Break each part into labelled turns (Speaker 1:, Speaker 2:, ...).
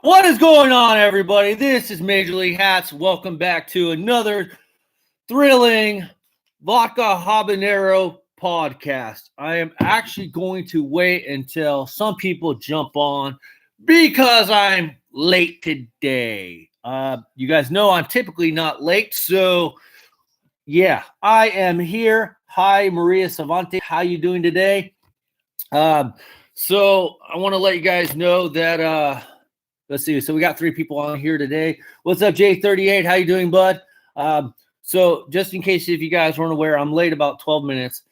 Speaker 1: What is going on, everybody? This is Major League Hatz. Welcome back to another thrilling Vodka Habanero podcast. I am actually going to wait until some people jump on because I'm late today. You guys know I'm typically not late, so yeah, I am here. Hi, Maria Savante. How you doing today? So I want to let you guys know that let's see. So we got 3 people on here today. What's up, J38? How you doing, bud? So just in case if you guys weren't aware, I'm late about 12 minutes.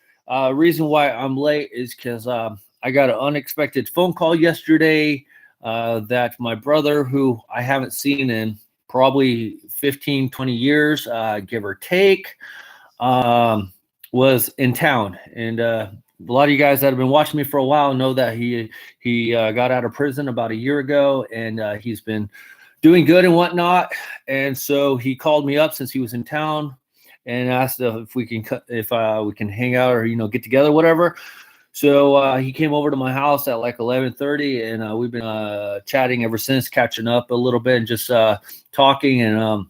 Speaker 1: Reason why I'm late is because I got an unexpected phone call yesterday that my brother, who I haven't seen in probably 15, 20 years, give or take, was in town. And a lot of you guys that have been watching me for a while know that he got out of prison about a year ago, and he's been doing good and whatnot. And so he called me up since he was in town and asked if we can hang out or get together, whatever. So he came over to my house at like 11:30, and we've been chatting ever since, catching up a little bit and just talking. And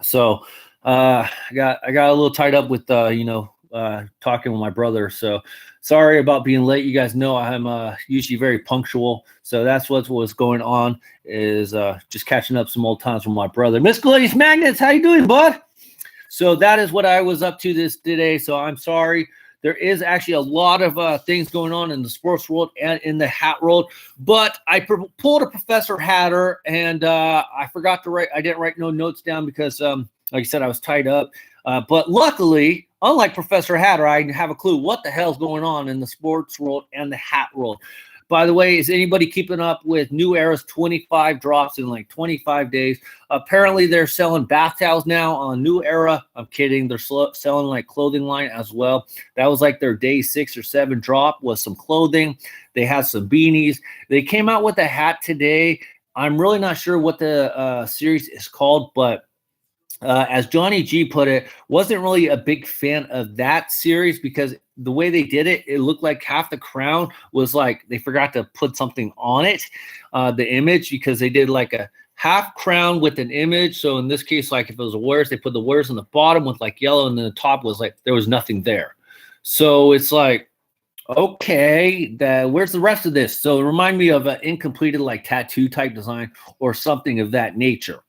Speaker 1: so I got a little tied up with talking with my brother. So sorry about being late. You guys know I'm usually very punctual. So that's what was going on, is just catching up some old times with my brother. Miss Gladys Magnets, how you doing, bud? So that is what I was up to today. So I'm sorry. There is actually a lot of things going on in the sports world and in the hat world. But I pulled a Professor Hatter, and I forgot to write. I didn't write no notes down because, like I said, I was tied up. But luckily, unlike Professor Hatter, I have a clue what the hell's going on in the sports world and the hat world. By the way, is anybody keeping up with New Era's 25 drops in like 25 days? Apparently, they're selling bath towels now on New Era. I'm kidding. They're selling like clothing line as well. That was like their day 6 or 7 drop, was some clothing. They had some beanies. They came out with a hat today. I'm really not sure what the series is called, but as Johnny G put it, wasn't really a big fan of that series because the way they did it, it looked like half the crown was like they forgot to put something on it, the image, because they did like a half crown with an image. So in this case, like if it was a Warriors, they put the Warriors on the bottom with like yellow, and then the top was like there was nothing there. So it's like, okay, where's the rest of this? So it reminded me of an incompleted like tattoo type design or something of that nature.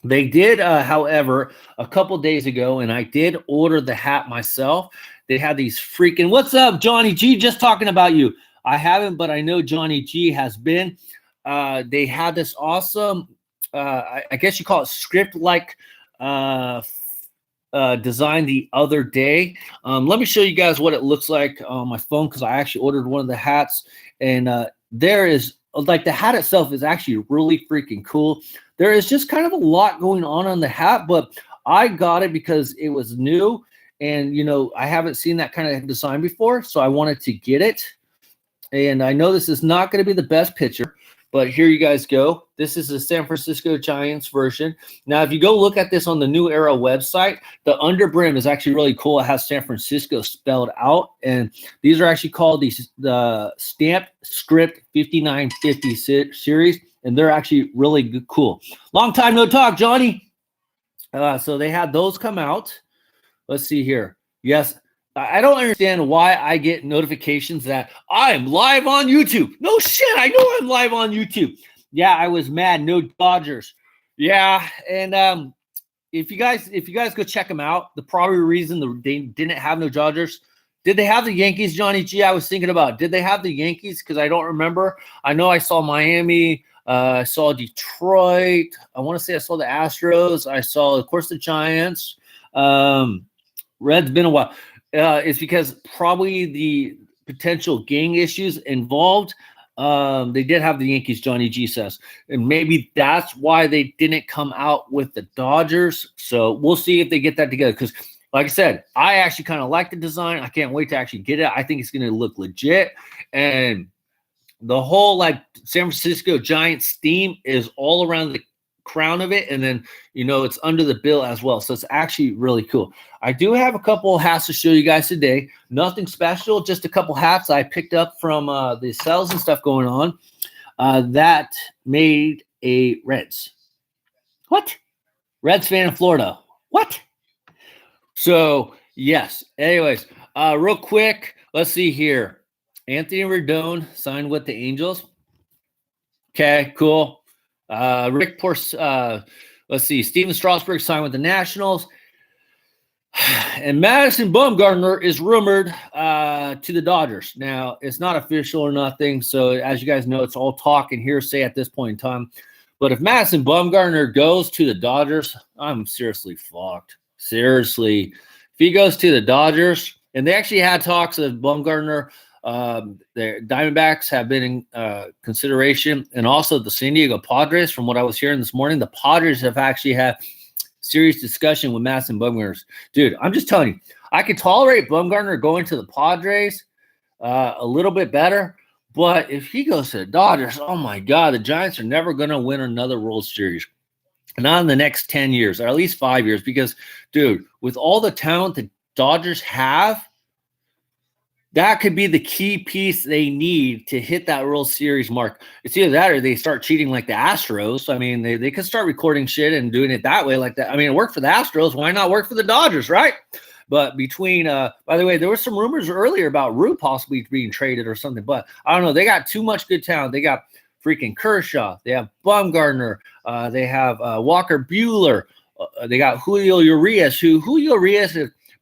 Speaker 1: They did, however, a couple days ago, and I did order the hat myself. They had these freaking, what's up, Johnny G? Just talking about you. I haven't, but I know Johnny G has been. They had this awesome, I guess you call it script-like design the other day. Let me show you guys what it looks like on my phone, because I actually ordered one of the hats, and there is, like, the hat itself is actually really freaking cool. There is just kind of a lot going on the hat, but I got it because it was new, and I haven't seen that kind of design before, so I wanted to get it. And I know this is not going to be the best picture, but here you guys go. This is the San Francisco Giants version. Now, if you go look at this on the New Era website, the underbrim is actually really cool. It has San Francisco spelled out, and these are actually called the Stamped Script 5950 series, and they're actually really good, cool. Long time no talk, Johnny. So they had those come out. Let's see here. Yes, I don't understand why I get notifications that I'm live on YouTube. No shit, I know I'm live on YouTube. Yeah, I was mad. No Dodgers. Yeah, and if you guys go check them out, the probably reason they didn't have no Dodgers. Did they have the Yankees, Johnny G? I was thinking about, did they have the Yankees? Because I don't remember. I know I saw Miami. I saw Detroit. I want to say I saw the Astros. I saw, of course, the Giants. Red's been a while. It's because probably the potential gang issues involved. They did have the Yankees, Johnny G says. And maybe that's why they didn't come out with the Dodgers. So we'll see if they get that together. Because, like I said, I actually kind of like the design. I can't wait to actually get it. I think it's going to look legit. And the whole like San Francisco Giants theme is all around the crown of it, and then it's under the bill as well, so it's actually really cool. I do have a couple hats to show you guys today. Nothing special, just a couple hats I picked up from the sales and stuff going on that made a Reds. What? Reds fan in Florida. What? So, yes. Anyways, real quick, let's see here. Anthony Rendon signed with the Angels. Okay, cool. Let's see. Steven Strasburg signed with the Nationals. And Madison Bumgarner is rumored to the Dodgers. Now, it's not official or nothing. So, as you guys know, it's all talk and hearsay at this point in time. But if Madison Bumgarner goes to the Dodgers, I'm seriously fucked. Seriously. If he goes to the Dodgers, and they actually had talks of Bumgarner, the Diamondbacks have been in consideration, and also the San Diego Padres, from what I was hearing this morning, the Padres have actually had serious discussion with Madison Bumgarner. Dude, I'm just telling you, I could tolerate Bumgarner going to the Padres a little bit better, but if he goes to the Dodgers, oh my God, the Giants are never going to win another World Series. Not in the next 10 years, or at least 5 years, because, dude, with all the talent the Dodgers have, that could be the key piece they need to hit that World Series mark. It's either that or they start cheating like the Astros. I mean, they could start recording shit and doing it that way like that. I mean, it worked for the Astros. Why not work for the Dodgers, right? But between, by the way, there were some rumors earlier about Rue possibly being traded or something. But I don't know. They got too much good talent. They got freaking Kershaw. They have Bumgarner. They have Walker Buehler. They got Julio Urias,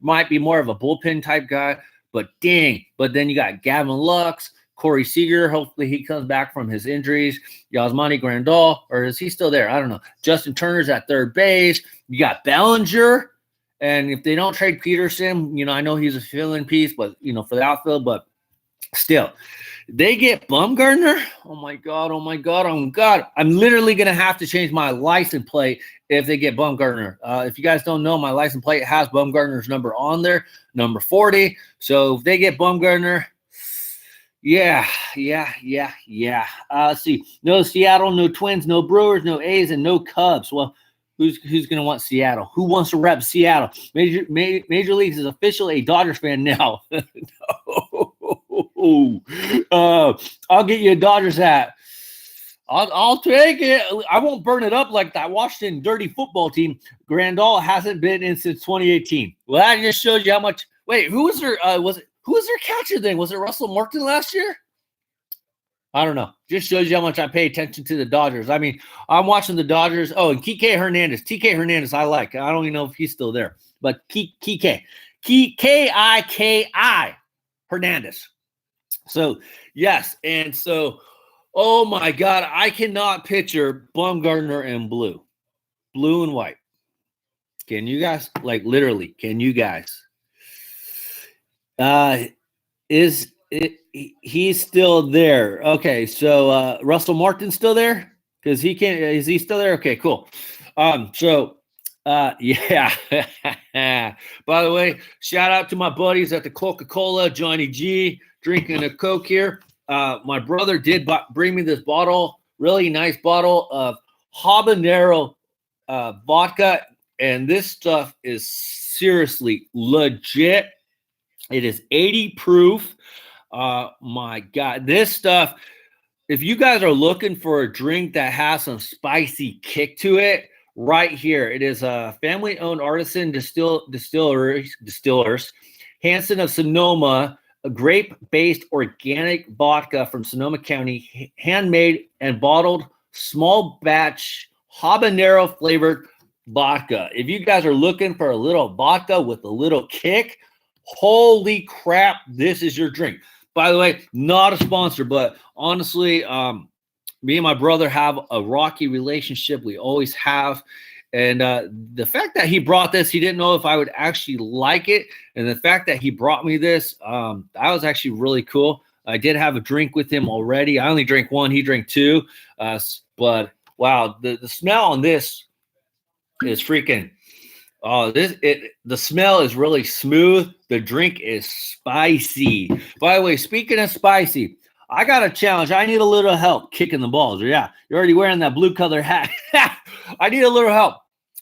Speaker 1: might be more of a bullpen type guy. But dang, but then you got Gavin Lux, Corey Seager. Hopefully he comes back from his injuries. Yasmani Grandal, or is he still there? I don't know. Justin Turner's at third base. You got Bellinger. And if they don't trade Peterson, I know he's a fill-in piece, but, for the outfield, but still. They get Bumgarner. Oh my God. I'm literally going to have to change my license plate if they get Bumgarner. If you guys don't know, my license plate has Bumgarner's number on there, number 40. So if they get Bumgarner, yeah. Let's see. No Seattle, no Twins, no Brewers, no A's, and no Cubs. Well, who's going to want Seattle? Who wants to rep Seattle? Major Leagues is officially a Dodgers fan now. No. I'll get you a Dodgers hat. I'll take it. I won't burn it up like that Washington dirty football team Grandal hasn't been in since 2018. Well, that just shows you how much. Wait, who was their catcher then? Was it Russell Martin last year? I don't know. Just shows you how much I pay attention to the Dodgers. I mean, I'm watching the Dodgers. Oh, and TK Hernandez, I like. I don't even know if he's still there, but Kiki Hernandez. So, yes. And so, oh my God, I cannot picture Bumgarner in blue and white. Can you guys? Like, literally, can you guys? He's still there. Okay, so Russell Martin's still there? Because he can't. Is he still there? Okay, cool. Yeah. By the way, shout out to my buddies at the Coca-Cola, Johnny G, drinking a Coke here. My brother did bring me this bottle, really nice bottle of habanero vodka, and this stuff is seriously legit. It is 80 proof. My God, this stuff, if you guys are looking for a drink that has some spicy kick to it, right here, it is a family-owned artisan distillers, Hanson of Sonoma, a grape-based organic vodka from Sonoma County, handmade and bottled, small batch, habanero-flavored vodka. If you guys are looking for a little vodka with a little kick, holy crap, this is your drink. By the way, not a sponsor, but honestly, me and my brother have a rocky relationship. We always have. And the fact that he brought this, he didn't know if I would actually like it. And the fact that he brought me this, that was actually really cool. I did have a drink with him already. I only drank one. He drank two. But wow, the smell on this is freaking. Oh, the smell is really smooth. The drink is spicy. By the way, speaking of spicy, I got a challenge. I need a little help kicking the balls. Yeah, you're already wearing that blue color hat. I need a little help.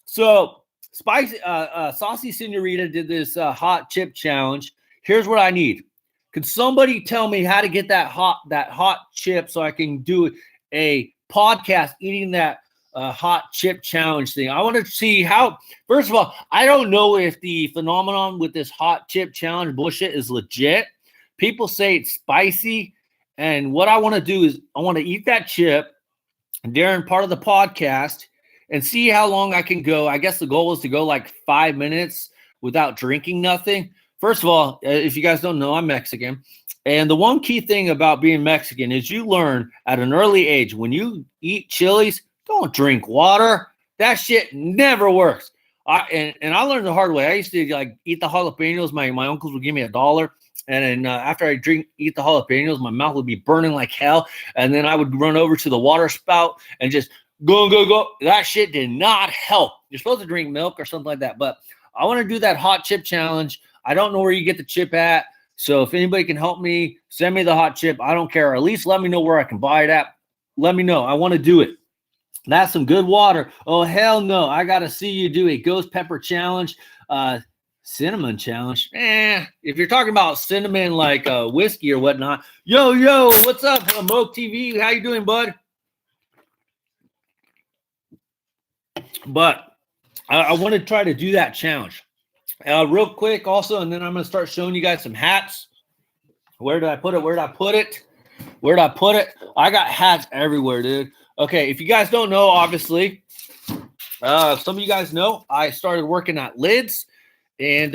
Speaker 1: So, Spicy Saucy Senorita did this hot chip challenge. Here's what I need. Can somebody tell me how to get that hot chip so I can do a podcast eating that hot chip challenge thing. I want to see how, first of all, I don't know if the phenomenon with this hot chip challenge bullshit is legit. People say it's spicy. And what I want to do is I want to eat that chip during part of the podcast and see how long I can go. I guess the goal is to go like 5 minutes without drinking nothing. First of all, if you guys don't know, I'm Mexican. And the one key thing about being Mexican is you learn at an early age, when you eat chilies, don't drink water. That shit never works. And I learned the hard way. I used to like eat the jalapenos. My uncles would give me $1. And then after I eat the jalapenos, my mouth would be burning like hell. And then I would run over to the water spout and just go. That shit did not help. You're supposed to drink milk or something like that. But I want to do that hot chip challenge. I don't know where you get the chip at. So if anybody can help me, send me the hot chip. I don't care. Or at least let me know where I can buy it at. Let me know. I want to do it. That's some good water. Oh, hell no. I got to see you do a ghost pepper challenge. Cinnamon challenge. If you're talking about cinnamon like whiskey or whatnot. Yo, what's up, Moke TV? How you doing, bud? But I want to try to do that challenge. Real quick also, and then I'm going to start showing you guys some hats. Where did I put it? I got hats everywhere, dude. Okay, if you guys don't know, obviously, some of you guys know, I started working at Lids. And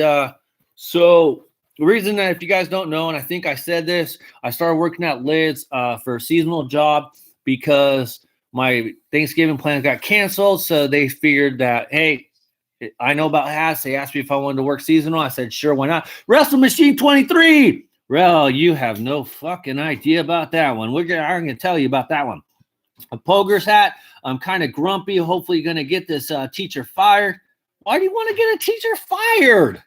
Speaker 1: so the reason that, if you guys don't know, and I think I said this, I started working at Lids for a seasonal job because my Thanksgiving plans got canceled. So they figured that, hey, I know about hats. They asked me if I wanted to work seasonal. I said, sure, why not? Wrestle Machine 23. Well, you have no fucking idea about that one. I'm going to tell you about that one. A Poger's hat. I'm kind of grumpy. Hopefully going to get this teacher fired. Why do you want to get a teacher fired?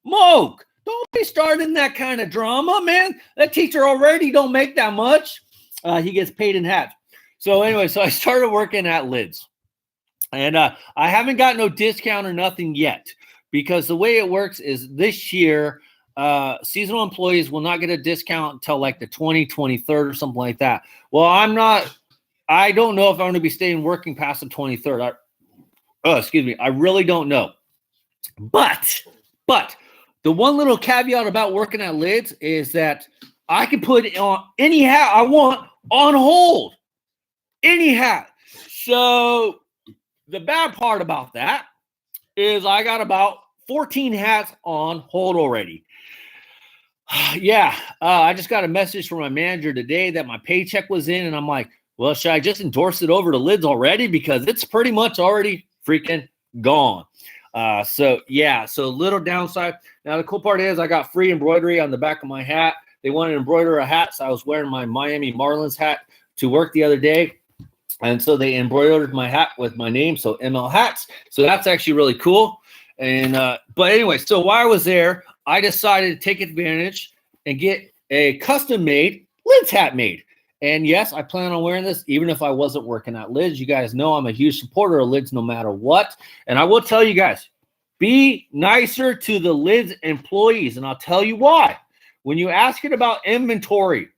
Speaker 1: Moke, don't be starting that kind of drama, man. That teacher already don't make that much. He gets paid in hats. So anyway, so I started working at Lids. And I haven't got no discount or nothing yet, because the way it works is this year, seasonal employees will not get a discount until like the 23rd or something like that. Well, I don't know if I'm going to be staying working past the 23rd. I really don't know. But the one little caveat about working at Lids is that I can put on any hat I want on hold. Any hat. So the bad part about that is I got about 14 hats on hold already. I just got a message from my manager today that my paycheck was in, and I'm like, well, should I just endorse it over to Lids already? Because it's pretty much already freaking gone. So a little downside. Now, the cool part is I got free embroidery on the back of my hat. They wanted to embroider a hat, so I was wearing my Miami Marlins hat to work the other day. And so they embroidered my hat with my name, so ML Hatz. So that's actually really cool. And but anyway, so while I was there, I decided to take advantage and get a custom-made Lids hat made. And yes, I plan on wearing this even if I wasn't working at Lids. You guys know I'm a huge supporter of Lids no matter what. And I will tell you guys, be nicer to the Lids employees. And I'll tell you why. When you ask it about inventory,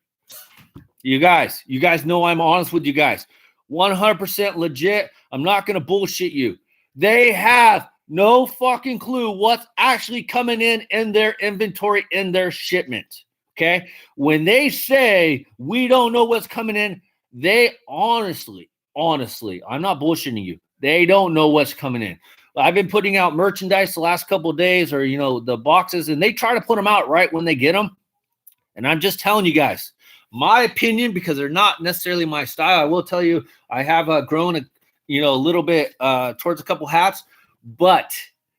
Speaker 1: you guys know I'm honest with you guys. 100% legit. I'm not going to bullshit you. They have no fucking clue what's actually coming in their inventory, in their shipment. Okay? When they say we don't know what's coming in, they honestly, I'm not bullshitting you. They don't know what's coming in. I've been putting out merchandise the last couple of days, or, the boxes, and they try to put them out right when they get them. And I'm just telling you guys, my opinion, because they're not necessarily my style. I will tell you, I have grown a little bit towards a couple hats, but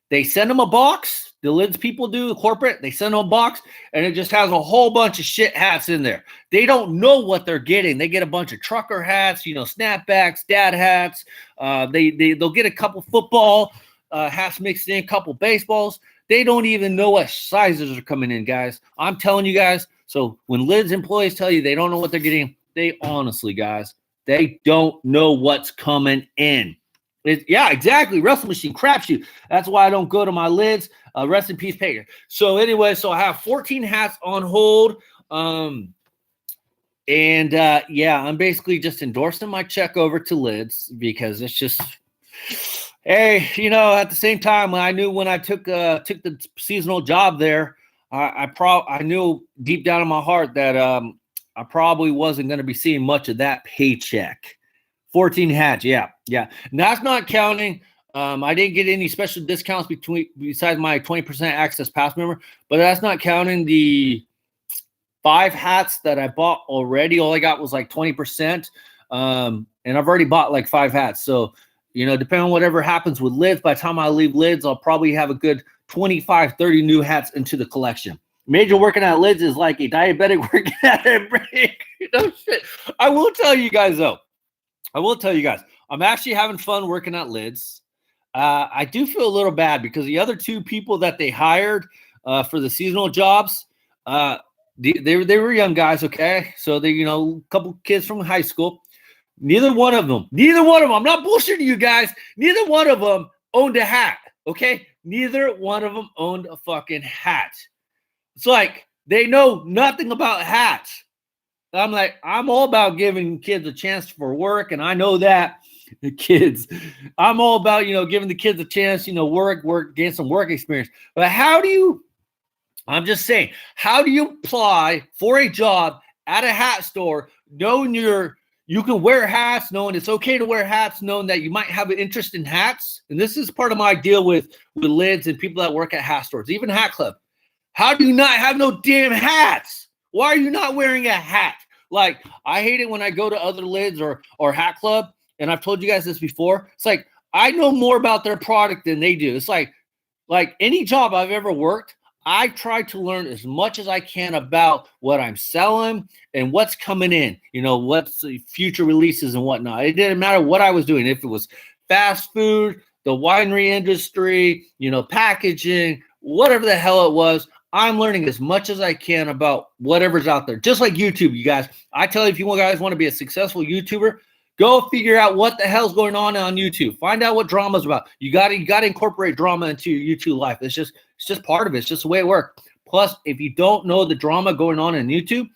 Speaker 1: they send them a box. The Lids people do, the corporate, they send them a box, and it just has a whole bunch of shit hats in there. They don't know what they're getting. They get a bunch of trucker hats, snapbacks, dad hats. They'll get a couple football hats mixed in, a couple baseballs. They don't even know what sizes are coming in, guys. I'm telling you guys. So when Lids employees tell you they don't know what they're getting, they honestly, guys, they don't know what's coming in. Exactly. Wrestle Machine crapshoot. That's why I don't go to my Lids. Rest in peace, Pager. So anyway, I have 14 hats on hold. And And yeah, I'm basically just endorsing my check over to Lids because it's just, hey, at the same time, I knew when I took the seasonal job there, I knew deep down in my heart that I probably wasn't going to be seeing much of that paycheck. 14 hats, yeah. And that's not counting. I didn't get any special discounts besides my 20% access pass member, but that's not counting the 5 hats that I bought already. All I got was like 20%. And I've already bought like 5 hats. So, depending on whatever happens with Lids, by the time I leave Lids, I'll probably have a good 25, 30 new hats into the collection. Major working at Lids is like a diabetic working at a break. Shit. I will tell you guys, though. I'm actually having fun working at Lids. I do feel a little bad because the other 2 people that they hired for the seasonal jobs, they were young guys, okay? So they, a couple kids from high school. Neither one of them, I'm not bullshitting you guys. Neither one of them owned a hat, okay? Neither one of them owned a fucking hat. It's like they know nothing about hats. I'm like, I'm all about giving kids a chance for work, and I know that the kids. I'm all about, giving the kids a chance, work, gain some work experience. But I'm just saying, how do you apply for a job at a hat store knowing you can wear hats, knowing it's okay to wear hats, knowing that you might have an interest in hats? And this is part of my deal with Lids and people that work at hat stores, even Hat Club. How do you not have no damn hats? Why are you not wearing a hat? Like, I hate it when I go to other Lids or Hat Club, and I've told you guys this before. It's like, I know more about their product than they do. It's like any job I've ever worked, I try to learn as much as I can about what I'm selling and what's coming in, what's the future releases and whatnot. It didn't matter what I was doing. If it was fast food, the winery industry, packaging, whatever the hell it was, I'm learning as much as I can about whatever's out there. Just like YouTube, you guys. I tell you, if you guys want to be a successful YouTuber, go figure out what the hell's going on YouTube. Find out what drama's about. You got to incorporate drama into your YouTube life. It's just part of it. It's just the way it works. Plus, if you don't know the drama going on in YouTube,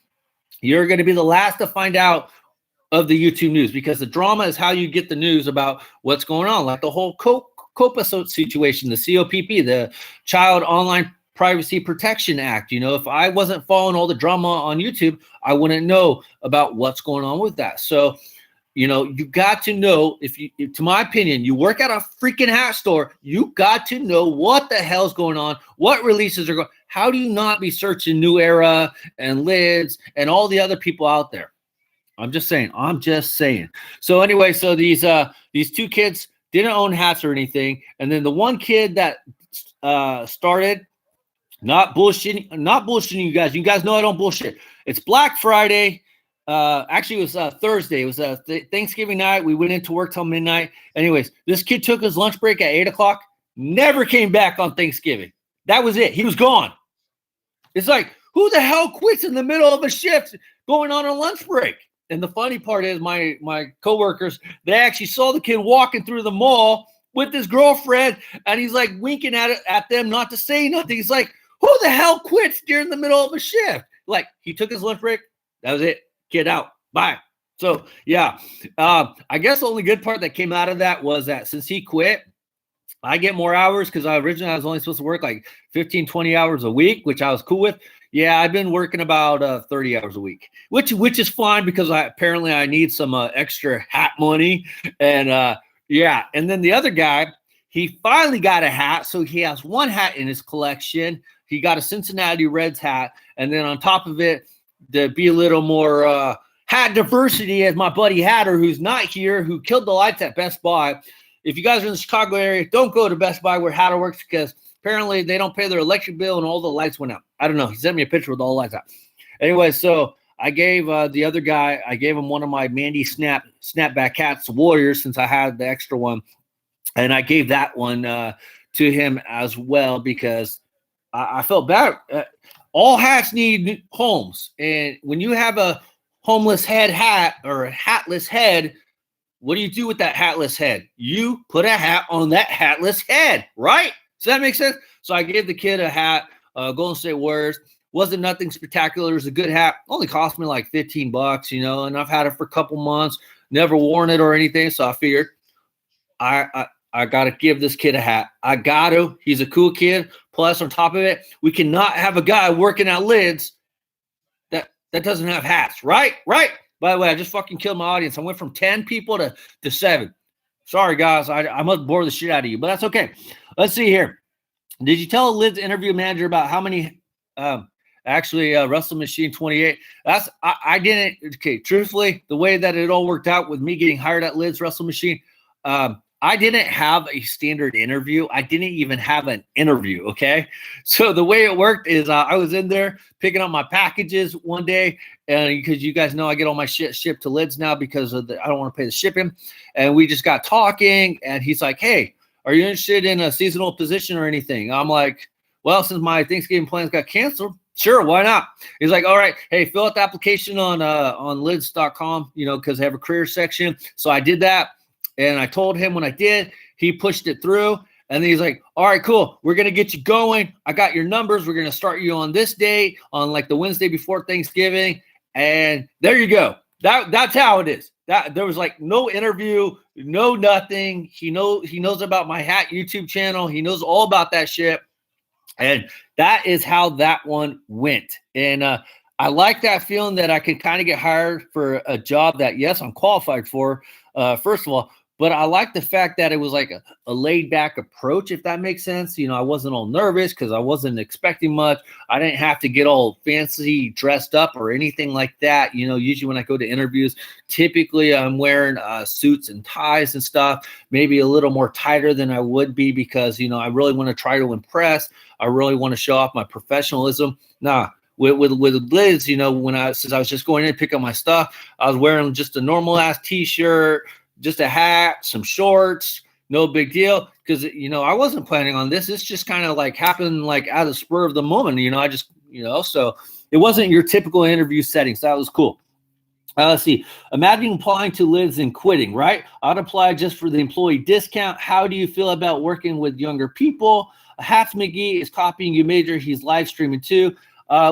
Speaker 1: you're going to be the last to find out of the YouTube news, because the drama is how you get the news about what's going on, like the whole COPA situation, the COPP, the Child Online Privacy Protection Act. If I wasn't following all the drama on YouTube, I wouldn't know about what's going on with that. So, you got to know, to my opinion, you work at a freaking hat store, you got to know what the hell's going on, what releases are going. How do you not be searching New Era and Lids and all the other people out there? I'm just saying. So anyway, so these 2 kids didn't own hats or anything, and then the one kid that started, not bullshitting you guys. You guys know I don't bullshit. It's Black Friday. Actually, it was Thursday. It was Thanksgiving night. We went into work till midnight. Anyways, this kid took his lunch break at 8 o'clock. Never came back on Thanksgiving. That was it. He was gone. It's like, who the hell quits in the middle of a shift going on a lunch break? And the funny part is my coworkers, they actually saw the kid walking through the mall with his girlfriend, and he's like winking at them not to say nothing. He's like, who the hell quits during the middle of a shift? Like, he took his lunch break. That was it. Kid out. Bye. So, yeah. I guess the only good part that came out of that was that since he quit, I get more hours, because originally I was only supposed to work like 15, 20 hours a week, which I was cool with. Yeah, I've been working about 30 hours a week, which is fine, because apparently I need some extra hat money. And yeah, and then the other guy, he finally got a hat. So he has 1 hat in his collection. He got a Cincinnati Reds hat. And then on top of it, to be a little more hat diversity, as my buddy Hatter, who's not here, who killed the lights at Best Buy. If you guys are in the Chicago area, don't go to Best Buy where Hatter works, because apparently they don't pay their electric bill and all the lights went out. I don't know. He sent me a picture with all the lights out. Anyway, so I gave the other guy, I gave him one of my Mandy Snapback hats, Warriors, since I had the extra one. And I gave that one to him as well, because I felt bad. All hats need homes. And when you have a homeless head hat or a hatless head, what do you do with that hatless head? You put a hat on that hatless head, right? Does that make sense? So I gave the kid a hat, Golden State Warriors. Wasn't nothing spectacular. It was a good hat. Only cost me like $15, you know, and I've had it for a couple months, never worn it or anything. So I figured I got to give this kid a hat. I got to. He's a cool kid. Plus, on top of it, we cannot have a guy working at Lids that doesn't have hats, right? Right. By the way, I just fucking killed my audience. I went from 10 people to 7. Sorry, guys. I must bore the shit out of you, but that's okay. Let's see here. Did you tell Lid's interview manager about how many Wrestle Machine 28? I didn't. Okay, truthfully, the way that it all worked out with me getting hired at Lid's Wrestle Machine, I didn't have a standard interview. I didn't even have an interview, okay? So the way it worked is I was in there picking up my packages one day, and because you guys know I get all my shit shipped to Lids now because of I don't want to pay the shipping. And we just got talking, and he's like, hey, are you interested in a seasonal position or anything? I'm like, well, since my Thanksgiving plans got canceled, sure, why not? He's like, all right, hey, fill out the application on lids.com, you know, because they have a career section. So I did that. And I told him when I did, he pushed it through. And then he's like, all right, cool. We're going to get you going. I got your numbers. We're going to start you on this date, on like the Wednesday before Thanksgiving. And there you go. That's how it is. There was like no interview, no nothing. He knows about my hat YouTube channel. He knows all about that shit. And that is how that one went. And I like that feeling that I can kind of get hired for a job that, yes, I'm qualified for, first of all. But I like the fact that it was like a laid back approach, if that makes sense. You know, I wasn't all nervous because I wasn't expecting much. I didn't have to get all fancy dressed up or anything like that. You know, usually when I go to interviews, typically I'm wearing suits and ties and stuff, maybe a little more tighter than I would be because, you know, I really want to try to impress. I really want to show off my professionalism. Nah. With Liz, you know, since I was just going in to pick up my stuff, I was wearing just a normal ass t-shirt, just a hat, some shorts, no big deal. Because, you know, I wasn't planning on this. It's just kind of like happened like out of the spur of the moment, you know, I just, you know, so it wasn't your typical interview setting. So that was cool. Let's see. Imagine applying to Liz and quitting, right? I'd apply just for the employee discount. How do you feel about working with younger people? Hatz McGee is copying you major. He's live streaming too.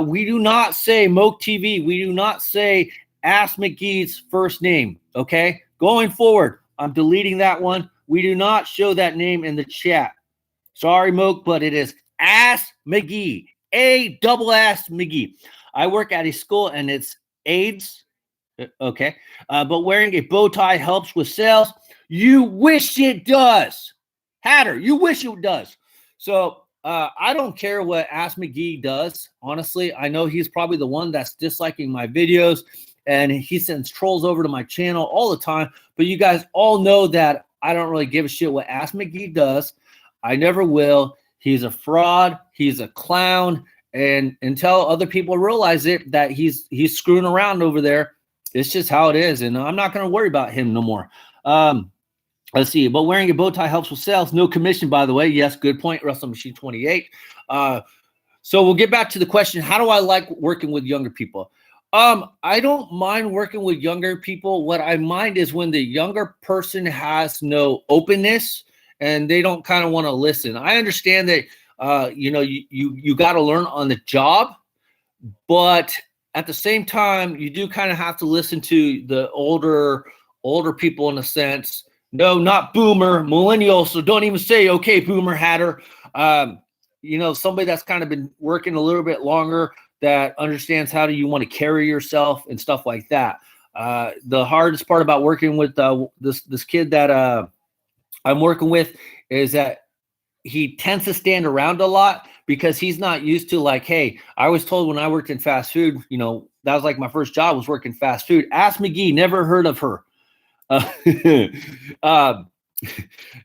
Speaker 1: We do not say Moke TV. We do not say Ask McGee's first name, okay? Going forward, I'm deleting that one. We do not show that name in the chat. Sorry, Moke, but it is Ask McGee, A-double-ass McGee. I work at a school, and it's AIDS, okay? But wearing a bow tie helps with sales. You wish it does. Hatter, you wish it does. So, I don't care what Ask McGee does. Honestly, I know he's probably the one that's disliking my videos and he sends trolls over to my channel all the time. But you guys all know that I don't really give a shit what Ask McGee does. I never will. He's a fraud. He's a clown. And until other people realize it, that he's screwing around over there, it's just how it is. And I'm not going to worry about him no more. Let's see. But wearing a bow tie helps with sales. No commission, by the way. Yes, good point. Wrestle Machine 28. So we'll get back to the question. How do I like working with younger people? I don't mind working with younger people. What I mind is when the younger person has no openness and they don't kind of want to listen. I understand that, you know, you got to learn on the job, but at the same time, you do kind of have to listen to the older people in a sense. No, not boomer, millennial. So don't even say, okay, boomer hatter. You know, somebody that's kind of been working a little bit longer that understands how do you want to carry yourself and stuff like that. The hardest part about working with this kid that I'm working with is that he tends to stand around a lot because he's not used to like, hey, I was told when I worked in fast food, you know, that was like my first job was working fast food. Ask McGee, never heard of her.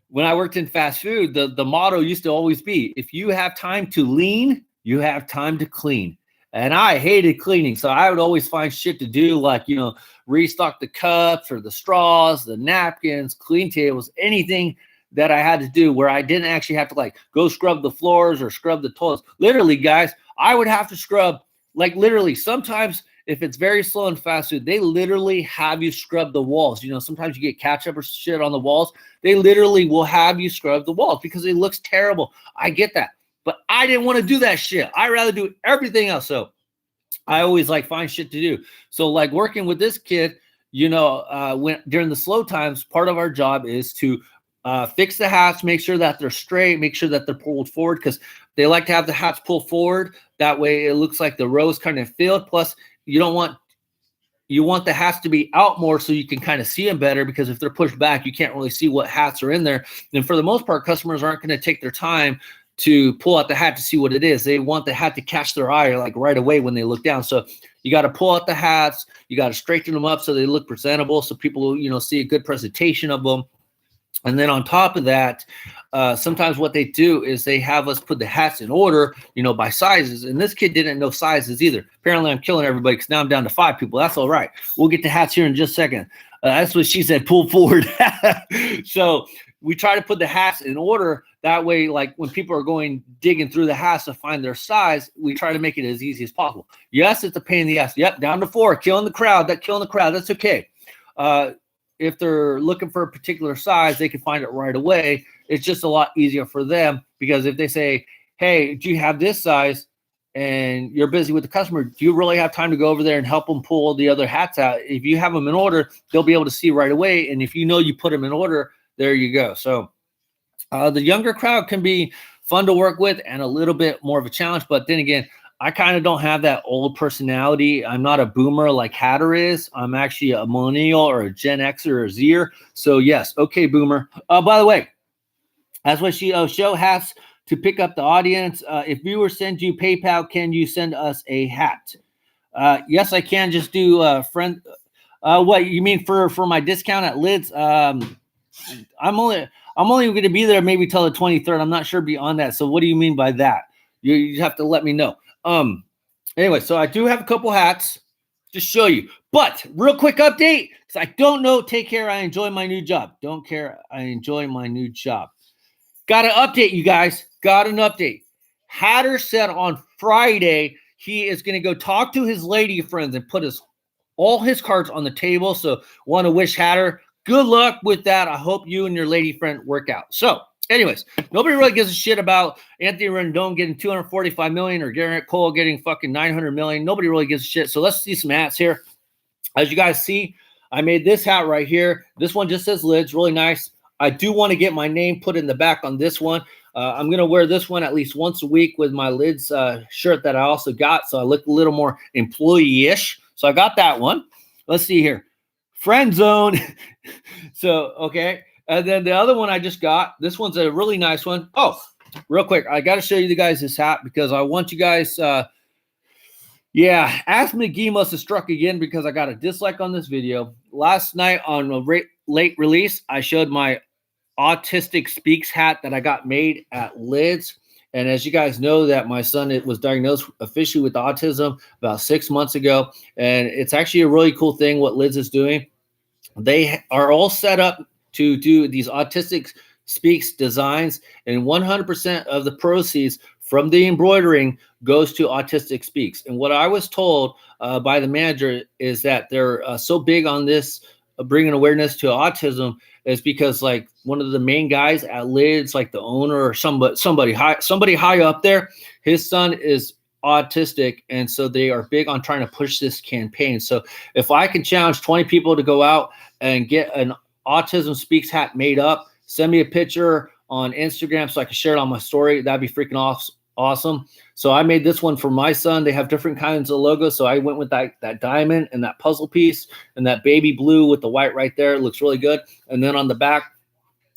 Speaker 1: When I worked in fast food, the motto used to always be, if you have time to lean, you have time to clean. And I hated cleaning. So I would always find shit to do, like, you know, restock the cups or the straws, the napkins, clean tables, anything that I had to do where I didn't actually have to like go scrub the floors or scrub the toilets. Literally, guys, I would have to scrub, like literally sometimes if it's very slow in fast food, they literally have you scrub the walls. You know, sometimes you get ketchup or shit on the walls. They literally will have you scrub the walls because it looks terrible. I get that. but I didn't want to do that shit. I'd rather do everything else. So I always like find shit to do. So like working with this kid, when during the slow times, part of our job is to fix the hats, make sure that they're straight, make sure that they're pulled forward, because they like to have the hats pulled forward. That way it looks like the row's kind of filled. Plus, you want the hats to be out more so you can kind of see them better, because if they're pushed back, you can't really see what hats are in there. And for the most part, customers aren't going to take their time to pull out the hat to see what it is. They want the hat to catch their eye like right away when they look down. So you got to pull out the hats. You got to straighten them up so they look presentable, so people, see a good presentation of them. And then on top of that, sometimes what they do is they have us put the hats in order, by sizes. And this kid didn't know sizes either. Apparently, I'm killing everybody because now I'm down to 5 people. That's all right. We'll get to hats here in just a second. That's what she said, pull forward. So we try to put the hats in order. That way, like when people are digging through the hats to find their size, we try to make it as easy as possible. Yes, it's a pain in the ass. Yep, down to 4, killing the crowd. That's okay. If they're looking for a particular size, they can find it right away. It's just a lot easier for them, because if they say, hey, do you have this size? And you're busy with the customer, do you really have time to go over there and help them pull the other hats out? If you have them in order, they'll be able to see right away. And if you put them in order, there you go. So the younger crowd can be fun to work with and a little bit more of a challenge. But then again, I kind of don't have that old personality. I'm not a boomer like Hatter is. I'm actually a millennial or a Gen Xer or a Zer. So yes, okay, boomer. By the way, that's what show has to pick up the audience. If viewers send you PayPal, can you send us a hat? Yes, I can. Just do friend. What you mean for my discount at Lids? I'm only going to be there maybe till the 23rd. I'm not sure beyond that. So what do you mean by that? You have to let me know. Anyway, so I do have a couple hats to show you, but real quick update, because I don't know. Take care. I enjoy my new job. Don't care. I enjoy my new job. Got an update, you guys. Got an update. Hatter said on Friday he is going to go talk to his lady friends and put all his cards on the table. So want to wish Hatter good luck with that. I hope you and your lady friend work out. So anyways, nobody really gives a shit about Anthony Rendon getting $245 million or Garrett Cole getting fucking $900 million. Nobody really gives a shit. So let's see some hats here. As you guys see, I made this hat right here. This one just says Lids, really nice. I do want to get my name put in the back on this one. I'm going to wear this one at least once a week with my Lids shirt that I also got. So I look a little more employee-ish. So I got that one. Let's see here. Friend zone. So, okay. And then the other one I just got, this one's a really nice one. Oh, real quick, I got to show you guys this hat because I want you guys, Ask McGee must have struck again because I got a dislike on this video. Last night on a late release, I showed my Autistic Speaks hat that I got made at Lids. And as you guys know, that my son was diagnosed officially with autism about 6 months ago. And it's actually a really cool thing what Lids is doing. They are all set up to do these Autistic Speaks designs, and 100% of the proceeds from the embroidering goes to Autistic Speaks. And what I was told by the manager is that they're so big on this, bringing awareness to autism, is because like one of the main guys at Lids, like the owner or somebody high up there, his son is autistic, and so they are big on trying to push this campaign. So if I can challenge 20 people to go out and get an Autism Speaks hat made up, send me a picture on Instagram so I can share it on my story, that'd be freaking awesome. So I made this one for my son. They have different kinds of logos, so I went with that diamond and that puzzle piece and that baby blue with the white right there. It looks really good. And then on the back,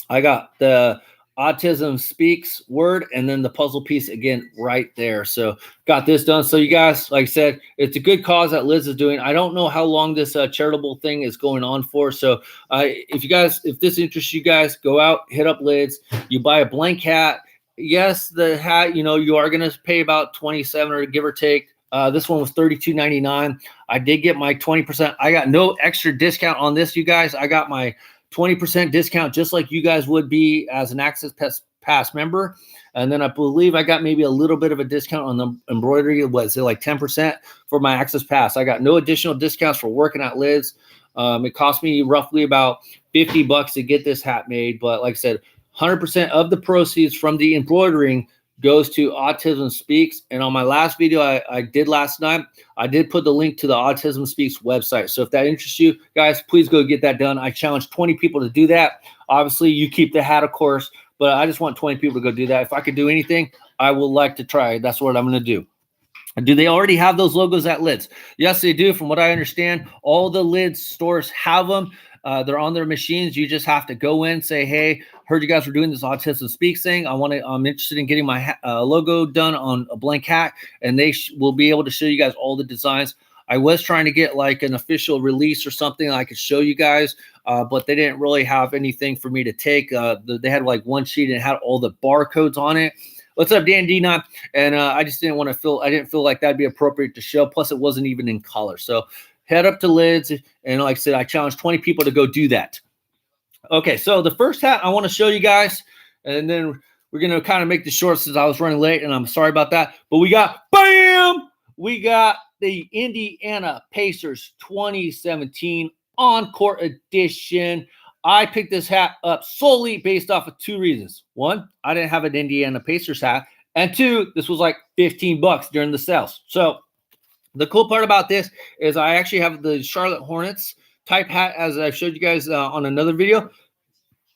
Speaker 1: I got the Autism Speaks word and then the puzzle piece again right there. So got this done. So you guys, like I said, it's a good cause that Liz is doing. I don't know how long this charitable thing is going on for. So if this interests you guys, go out, hit up Lids. You buy a blank hat. Yes, the hat, you are going to pay about $27 or give or take. This one was $32.99. I did get my 20%. I got no extra discount on this, you guys. I got my 20% discount just like you guys would be as an Access Pass member. And then I believe I got maybe a little bit of a discount on the embroidery. Was it like 10% for my Access Pass? I got no additional discounts for working at Lids. It cost me roughly about $50 to get this hat made. But like I said, 100% of the proceeds from the embroidering goes to Autism Speaks. And on my last video I did last night, I did put the link to the Autism Speaks website. So if that interests you guys, please go get that done. I challenge 20 people to do that. Obviously, you keep the hat, of course, but I just want 20 people to go do that. If I could do anything, I would like to try. That's what I'm going to do. Do they already have those logos at Lids? Yes, they do. From what I understand, all the Lids stores have them. They're on their machines. You just have to go in, say, hey, heard you guys were doing this Autism Speaks thing. I'm interested in getting my logo done on a blank hat, and they will be able to show you guys all the designs. I was trying to get like an official release or something I could show you guys, but they didn't really have anything for me to take. They had like one sheet and it had all the barcodes on it. What's up, Dan D9? And I just didn't want to feel, I didn't feel like that'd be appropriate to show. Plus, it wasn't even in color. So head up to Lids. And like I said, I challenge 20 people to go do that. Okay, so the first hat I want to show you guys, and then we're going to kind of make this short since I was running late, and I'm sorry about that. But we got, bam! We got the Indiana Pacers 2017 On-Court Edition. I picked this hat up solely based off of two reasons. One, I didn't have an Indiana Pacers hat. And two, this was like 15 bucks during the sales. So the cool part about this is I actually have the Charlotte Hornets type hat, as I showed you guys on another video.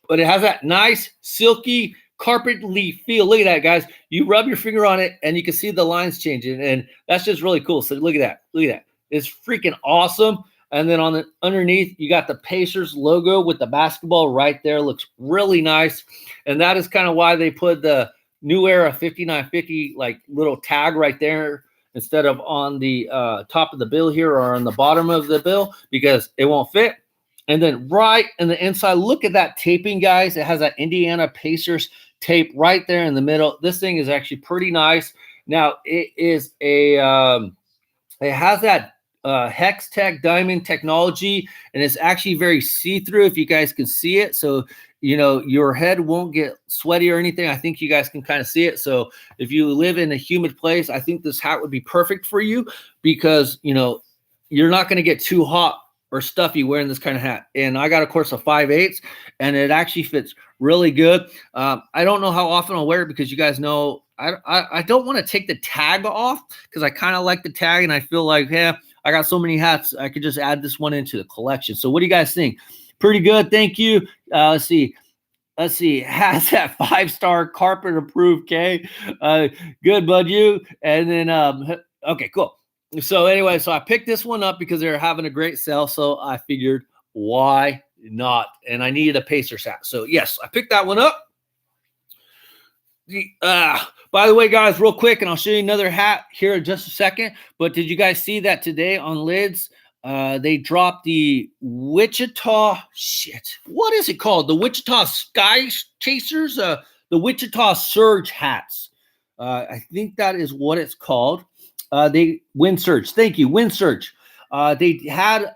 Speaker 1: But it has that nice, silky, carpet-y feel. Look at that, guys. You rub your finger on it, and you can see the lines changing. And that's just really cool. So look at that. Look at that. It's freaking awesome. And then on the underneath, you got the Pacers logo with the basketball right there. Looks really nice. And that is kind of why they put the New Era 5950 like little tag right there instead of on the top of the bill here or on the bottom of the bill, because it won't fit. And then right in the inside, look at that taping, guys. It has that Indiana Pacers tape right there in the middle. This thing is actually pretty nice. Now, it is a it has that Hex Tech diamond technology, and it's actually very see-through if you guys can see it. So, you know, your head won't get sweaty or anything. I think you guys can kind of see it. So if you live in a humid place, I think this hat would be perfect for you because, you know, you're not going to get too hot or stuffy wearing this kind of hat. And I got, of course, a 5/8, and it actually fits really good. I don't know how often I'll wear it because you guys know I don't want to take the tag off because I kind of like the tag, and I feel like, yeah, I got so many hats, I could just add this one into the collection. So what do you guys think? Pretty good. Thank you. Let's see. Has that 5-star carpet approved, K. Good, bud, you. And then, okay, cool. So anyway, so I picked this one up because they're having a great sale. So I figured, why not? And I needed a Pacers hat. So yes, I picked that one up. By the way, guys, real quick, and I'll show you another hat here in just a second. But did you guys see that today on Lids? They dropped the Wichita what is it called? The Wichita Sky Chasers, the Wichita Surge hats. I think that is what it's called. They Wind Surge. Thank you, Wind Surge. They had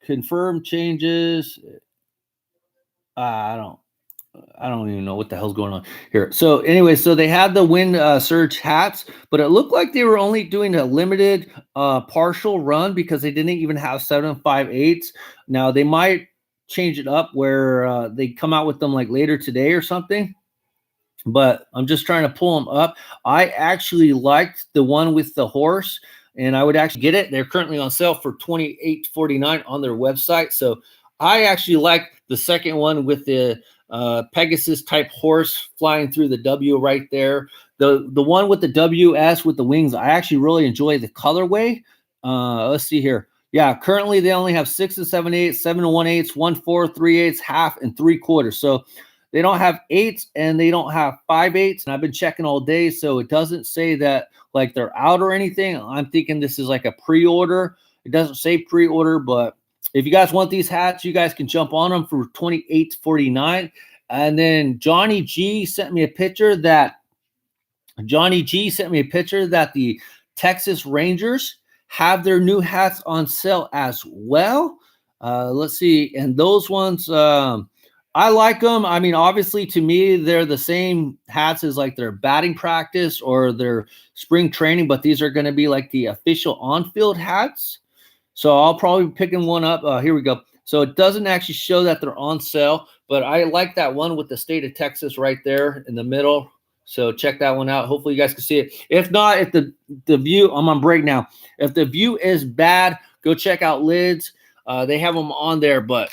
Speaker 1: confirmed changes. I don't even know what the hell's going on here. So anyway, so they had the Wind Surge hats, but it looked like they were only doing a limited partial run because they didn't even have 7 5/8. Now they might change it up where they come out with them like later today or something. But I'm just trying to pull them up. I actually liked the one with the horse, and I would actually get it. They're currently on sale for $28.49 on their website. So I actually like the second one with the Pegasus type horse flying through the W right there. The one with the WS with the wings, I actually really enjoy the colorway. Let's see here. Yeah, currently they only have 6 7/8, 7 1/8, 1 4 3/8, half, and 3/4. So they don't have 8s and they don't have 5/8. And I've been checking all day, so it doesn't say that like they're out or anything. I'm thinking this is like a pre-order. It doesn't say pre-order, but if you guys want these hats, you guys can jump on them for $28.49. And then Johnny G sent me a picture that the Texas Rangers have their new hats on sale as well. Let's see. And those ones, I like them. I mean, obviously, to me, they're the same hats as like their batting practice or their spring training, but these are going to be like the official on-field hats. So I'll probably be picking one up. Here we go. So it doesn't actually show that they're on sale, but I like that one with the state of Texas right there in the middle. So check that one out. Hopefully you guys can see it. If not, if the view, I'm on break now. If the view is bad, go check out Lids. They have them on there, but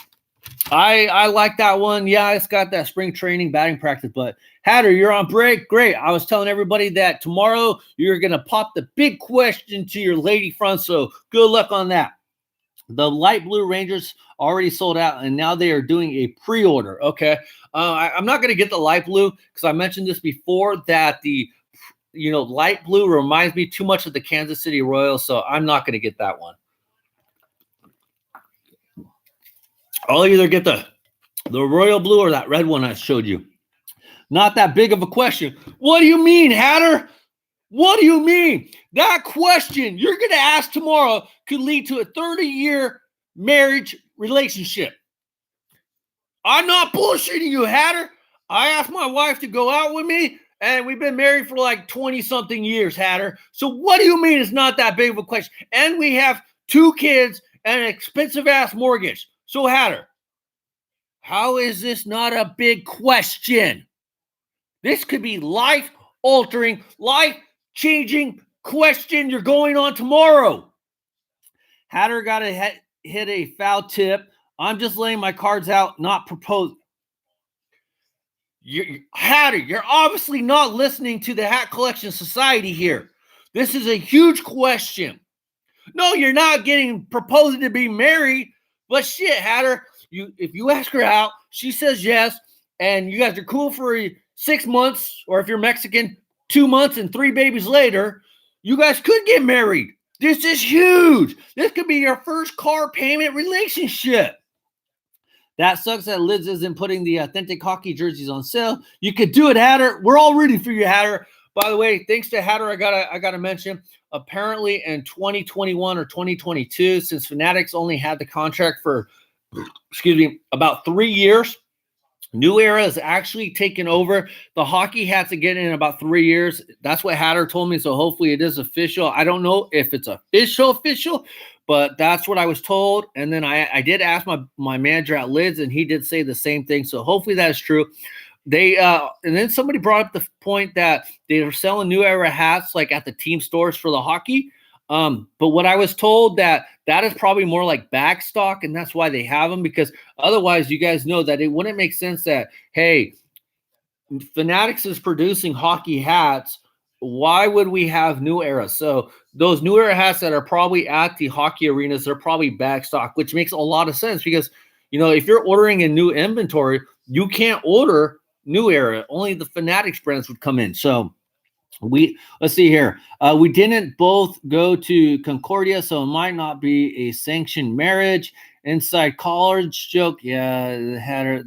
Speaker 1: I like that one. Yeah, it's got that spring training batting practice. But Hatter, you're on break. Great. I was telling everybody that tomorrow you're gonna pop the big question to your lady friend. So good luck on that. The light blue Rangers already sold out, and now they are doing a pre-order. Okay, I'm not going to get the light blue because I mentioned this before that the light blue reminds me too much of the Kansas City Royals, so I'm not going to get that one. I'll either get the royal blue or that red one I showed you. Not that big of a question. What do you mean, Hatter? What do you mean? That question you're going to ask tomorrow could lead to a 30-year marriage relationship. I'm not bullshitting you, Hatter. I asked my wife to go out with me, and we've been married for like 20-something years, Hatter. So what do you mean it's not that big of a question? And we have 2 kids and an expensive-ass mortgage. So, Hatter, how is this not a big question? This could be life-altering, life-changing question you're going on tomorrow. Hatter got to hit a foul tip. I'm just laying my cards out, not proposing. Hatter, you're obviously not listening to the Hat Collection Society here. This is a huge question. No, you're not getting proposing to be married, but shit, Hatter, if you ask her out, she says yes, and you guys are cool for 6 months, or if you're Mexican, 2 months and 3 babies later, you guys could get married. This is huge. This could be your first car payment relationship. That sucks that Lids isn't putting the authentic hockey jerseys on sale. You could do it, Hatter. We're all ready for you, Hatter. By the way, thanks to Hatter, I gotta mention, apparently in 2021 or 2022, since Fanatics only had the contract for, about 3 years, New Era is actually taking over the hockey hats again in about 3 years. That's what Hatter told me. So hopefully it is official. I don't know if it's official, but that's what I was told. And then I did ask my manager at Lids, and he did say the same thing. So hopefully that is true. They and then somebody brought up the point that they were selling New Era hats like at the team stores for the hockey. But what I was told that is probably more like back stock, and that's why they have them, because otherwise you guys know that it wouldn't make sense that, hey, Fanatics is producing hockey hats. Why would we have New Era? So those New Era hats that are probably at the hockey arenas, they're probably back stock, which makes a lot of sense because, if you're ordering a new inventory, you can't order New Era. Only the Fanatics brands would come in. So let's see here. We didn't both go to Concordia, so it might not be a sanctioned marriage. Inside college joke. Yeah,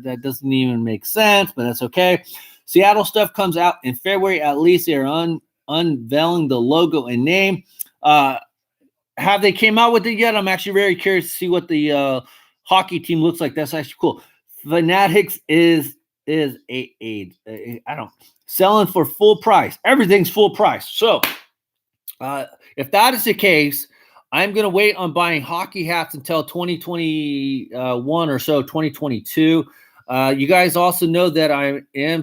Speaker 1: that doesn't even make sense, but that's okay. Seattle stuff comes out in February. At least they're unveiling the logo and name. Have they came out with it yet? I'm actually very curious to see what the hockey team looks like. That's actually cool. Fanatics is selling for full price. Everything's full price. So if that is the case, I'm going to wait on buying hockey hats until 2021 or so, 2022. You guys also know that I am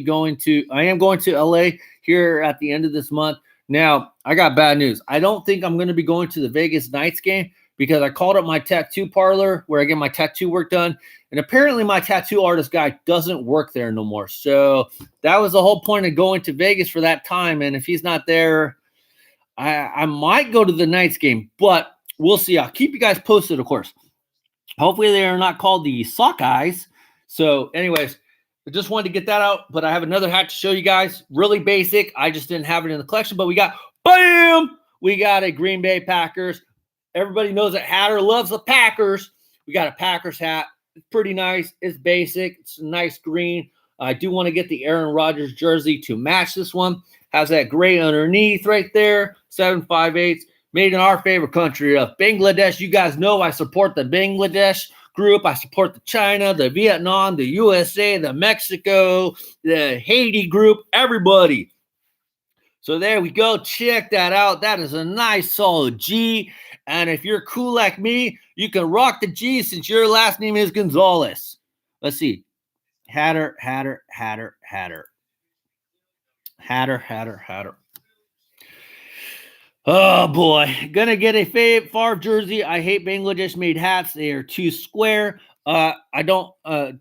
Speaker 1: going to LA here at the end of this month. Now, I got bad news. I don't think I'm going to be going to the Vegas Knights game because I called up my tattoo parlor where I get my tattoo work done. And apparently my tattoo artist guy doesn't work there no more. So that was the whole point of going to Vegas for that time. And if he's not there, I might go to the Knights game, but we'll see. I'll keep you guys posted, of course. Hopefully they are not called the Sockeyes. So anyways, I just wanted to get that out, but I have another hat to show you guys. Really basic. I just didn't have it in the collection, but we got a Green Bay Packers. Everybody knows that Hatter loves the Packers. We got a Packers hat. It's pretty nice. It's basic. It's a nice green. I do want to get the Aaron Rodgers jersey to match this one. Has that gray underneath right there. 758. Made in our favorite country of Bangladesh. You guys know I support the Bangladesh group. I support the China, the Vietnam, the USA, the Mexico, the Haiti group, everybody. So there we go. Check that out. That is a nice solid G. And if you're cool like me, you can rock the G since your last name is Gonzalez. Let's see. Hatter. Hatter. Oh boy, gonna get a Favre jersey. I hate Bangladesh made hats. They are too square. I don't,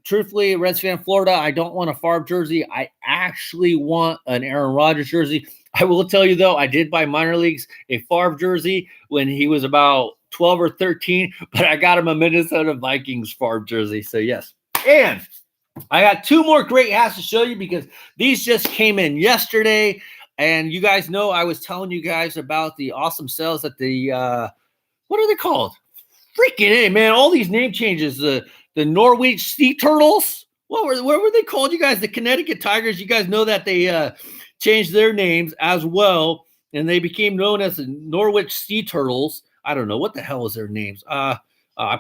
Speaker 1: truthfully, Reds fan Florida, I don't want a Favre jersey. I actually want an Aaron Rodgers jersey. I will tell you though, I did buy minor leagues a Favre jersey when he was about 12 or 13, but I got him a Minnesota Vikings Favre jersey. So yes, and I got two more great hats to show you because these just came in yesterday. And you guys know I was telling you guys about the awesome sales at the, what are they called? Freaking A, man. All these name changes. The Norwich Sea Turtles. What were they called, you guys? The Connecticut Tigers. You guys know that they changed their names as well. And they became known as the Norwich Sea Turtles. I don't know. What the hell is their names? I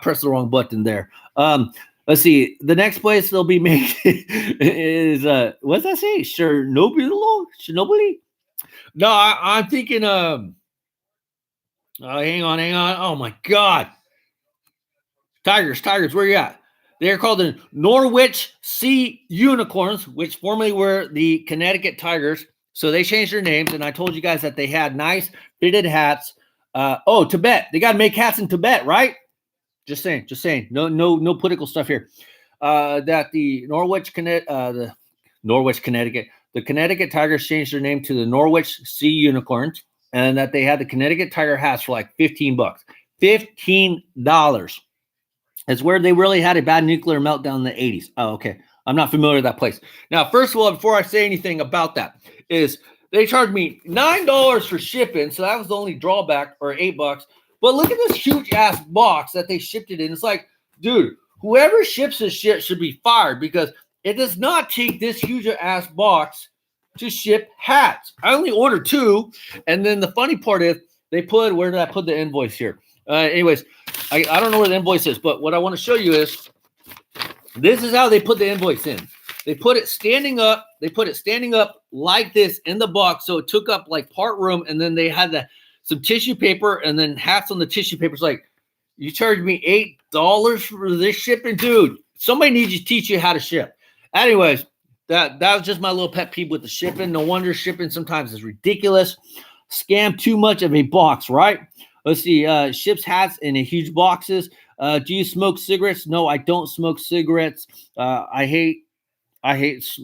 Speaker 1: pressed the wrong button there. Let's see. The next place they'll be made is, what's that say? Chernobyl? No, I'm thinking, hang on. Oh my God. Tigers, where you at? They're called the Norwich Sea Unicorns, which formerly were the Connecticut Tigers. So they changed their names, and I told you guys that they had nice fitted hats. Tibet. They got to make hats in Tibet, right? Just saying. No political stuff here. That the Connecticut. The Connecticut Tigers changed their name to the Norwich Sea Unicorns, and that they had the Connecticut Tiger hats for like $15. $15. It's where they really had a bad nuclear meltdown in the 80s. Oh, okay. I'm not familiar with that place. Now, first of all, before I say anything about that, is they charged me $9 for shipping, so that was the only drawback, or $8. But look at this huge ass box that they shipped it in. It's like, dude, whoever ships this shit should be fired because it does not take this huge ass box to ship hats. I only ordered 2. And then the funny part is where did I put the invoice here? Anyways, I don't know where the invoice is, but what I want to show you is this is how they put the invoice in. They put it standing up. Like this in the box. So it took up like part room. And then they had some tissue paper and then hats on the tissue paper. It's like, you charged me $8 for this shipping? Dude, somebody needs to teach you how to ship. Anyways, that was just my little pet peeve with the shipping. No wonder shipping sometimes is ridiculous. Scam too much of a box, right? Let's see. Ships hats in huge boxes. Do you smoke cigarettes? No, I don't smoke cigarettes. I hate.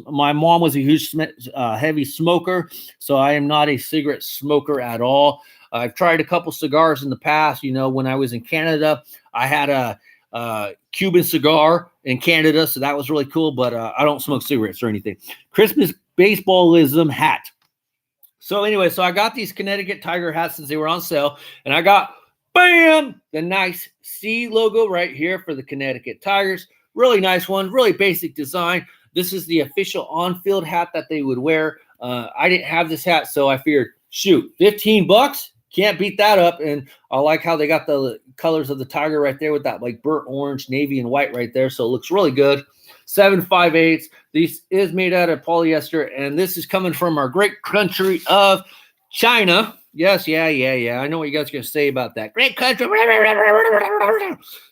Speaker 1: My mom was a huge heavy smoker, so I am not a cigarette smoker at all. I've tried a couple cigars in the past. You know, when I was in Canada, I had a Cuban cigar in Canada, so that was really cool, but I don't smoke cigarettes or anything. Christmas baseballism hat. So anyway, so I got these Connecticut Tiger hats since they were on sale, and I got, bam, the nice C logo right here for the Connecticut Tigers. Really nice one, really basic design. This is the official on-field hat that they would wear. I didn't have this hat, so I figured, shoot, $15? Can't beat that up. And I like how they got the colors of the Tiger right there with that like burnt orange, navy, and white right there. So it looks really good. 7.58. This is made out of polyester, and this is coming from our great country of China. Yes, yeah. I know what you guys are going to say about that. Great country.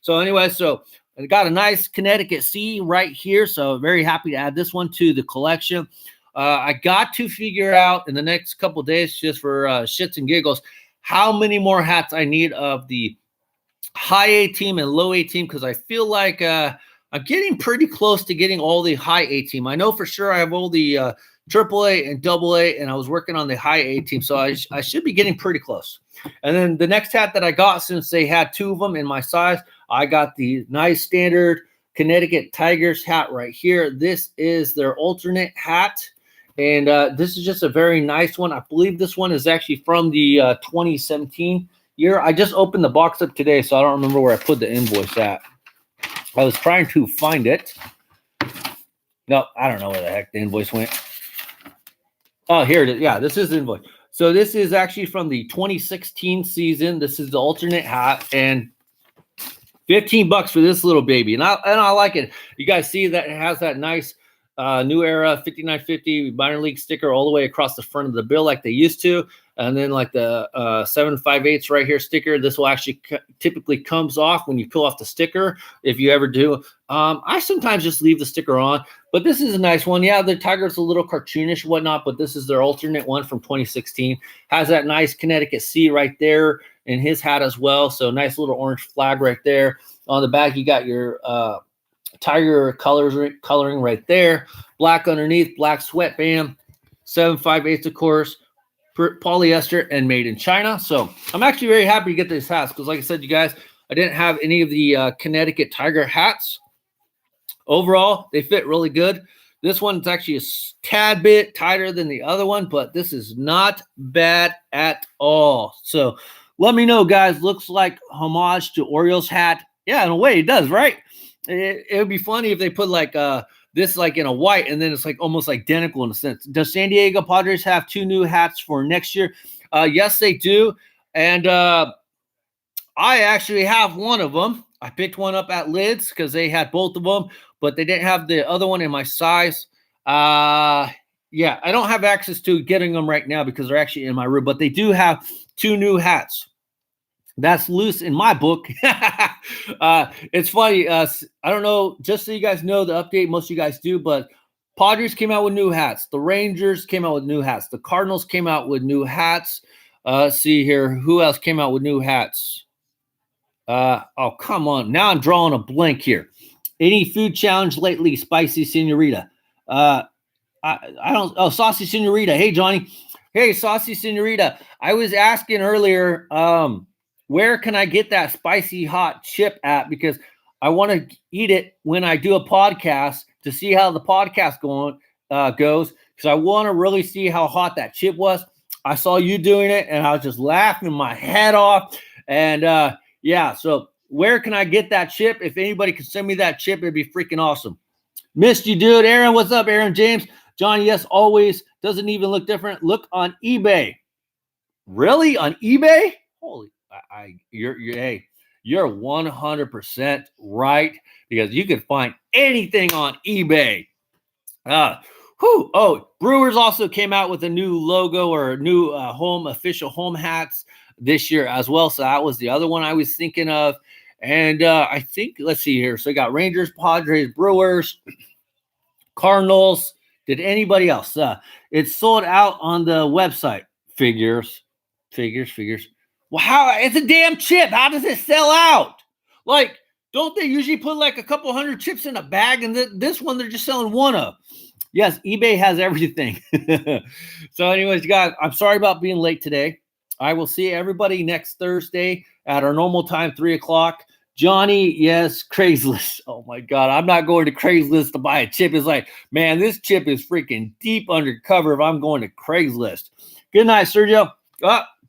Speaker 1: So anyway, so I got a nice Connecticut C right here. So very happy to add this one to the collection. I got to figure out in the next couple of days, just for shits and giggles, how many more hats I need of the high A team and low A team, because I feel like I'm getting pretty close to getting all the high A team. I know for sure I have all the triple A and double A, and I was working on the high A team, so I should be getting pretty close. And then the next hat that I got, since they had 2 of them in my size, I got the nice standard Connecticut Tigers hat right here. This is their alternate hat. And this is just a very nice one. I believe this one is actually from the 2017 year. I just opened the box up today, so I don't remember where I put the invoice at. I was trying to find it. No, I don't know where the heck the invoice went. Oh, here it is. Yeah, this is the invoice. So this is actually from the 2016 season. This is the alternate hat, and $15 for this little baby. And I like it. You guys see that it has that nice New Era 5950 minor league sticker all the way across the front of the bill like they used to. and then like the 7 5/8 right here sticker. This will actually typically comes off when you pull off the sticker. If you ever do, I sometimes just leave the sticker on, but this is a nice one. Yeah, the Tiger's a little cartoonish, whatnot, but this is their alternate one from 2016. Has that nice Connecticut C right there in his hat as well. So nice little orange flag right there. On the back, you got your Tiger coloring right there. Black underneath, black sweatband. 7 5/8, of course, polyester and made in China. So I'm actually very happy to get these hats because, like I said, you guys, I didn't have any of the Connecticut Tiger hats. Overall, they fit really good. This one's actually a tad bit tighter than the other one, but this is not bad at all. So let me know, guys. Looks like homage to Orioles hat. Yeah, in a way it does, right? It would be funny if they put like this like in a white and then it's like almost identical in a sense. Does San Diego Padres have 2 new hats for next year? Yes, they do. And I actually have one of them. I picked one up at Lids because they had both of them, but they didn't have the other one in my size. Yeah, I don't have access to getting them right now because they're actually in my room, but they do have 2 new hats. That's loose in my book. It's funny. I don't know, just so you guys know the update, most of you guys do, but Padres came out with new hats. The Rangers came out with new hats. The Cardinals came out with new hats. Let's see here. Who else came out with new hats? Oh, come on. Now I'm drawing a blank here. Any food challenge lately? Spicy Senorita. I don't. Oh, Saucy Senorita. Hey, Johnny. Hey, Saucy Senorita. I was asking earlier, where can I get that spicy hot chip at? Because I want to eat it when I do a podcast to see how the podcast goes. Because I want to really see how hot that chip was. I saw you doing it, and I was just laughing my head off. And yeah, so where can I get that chip? If anybody can send me that chip, it'd be freaking awesome. Missed you, dude. Aaron, what's up, Aaron James? John, yes, always. Doesn't even look different. Look on eBay. Really? On eBay? Holy, hey, you're 100% right because you can find anything on eBay. Oh, Brewers also came out with a new logo or new official home hats this year as well. So that was the other one I was thinking of. And I think, let's see here. So we got Rangers, Padres, Brewers, Cardinals. Did anybody else? It's sold out on the website. Figures. Well, how? It's a damn chip. How does it sell out? Like, don't they usually put like a couple hundred chips in a bag? And this one, they're just selling one of. Yes, eBay has everything. So anyways, guys, I'm sorry about being late today. I will see everybody next Thursday at our normal time, 3 o'clock. Johnny, yes, Craigslist. Oh, my God. I'm not going to Craigslist to buy a chip. It's like, man, this chip is freaking deep undercover if I'm going to Craigslist. Good night, Sergio.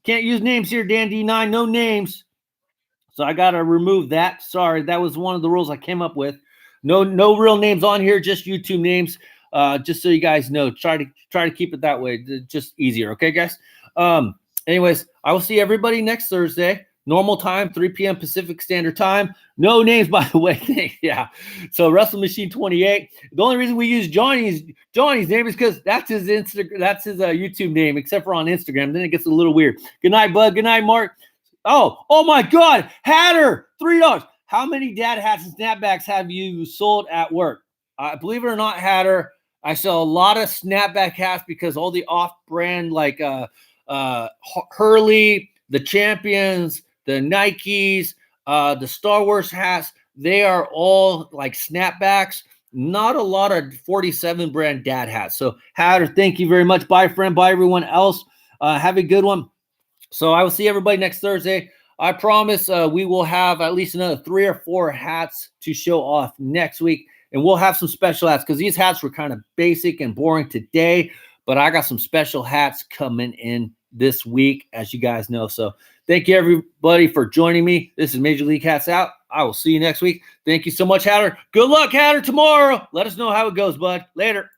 Speaker 1: Can't use names here, Dan D9. No names. So I got to remove that. Sorry, that was one of the rules I came up with. No real names on here, just YouTube names. Just so you guys know, try to keep it that way. Just easier. Okay, guys? Anyways, I will see everybody next Thursday. Normal time, 3 p.m. Pacific Standard Time. No names, by the way. Yeah. So Wrestle Machine 28. The only reason we use Johnny's name is because that's his YouTube name, except for on Instagram. Then it gets a little weird. Good night, bud. Good night, Mark. Oh my God. Hatter, $3. How many dad hats and snapbacks have you sold at work? Believe it or not, Hatter, I sell a lot of snapback hats because all the off-brand like Hurley, the Champions, the Nikes, the Star Wars hats, they are all like snapbacks. Not a lot of 47 brand dad hats. So Hatter, thank you very much. Bye, friend. Bye, everyone else. Have a good one. So I will see everybody next Thursday. I promise we will have at least another 3 or 4 hats to show off next week. And we'll have some special hats because these hats were kind of basic and boring today. But I got some special hats coming in this week, as you guys know. So thank you, everybody, for joining me. This is Major League Hats out. I will see you next week. Thank you so much, Hatter. Good luck, Hatter, tomorrow. Let us know how it goes, bud. Later.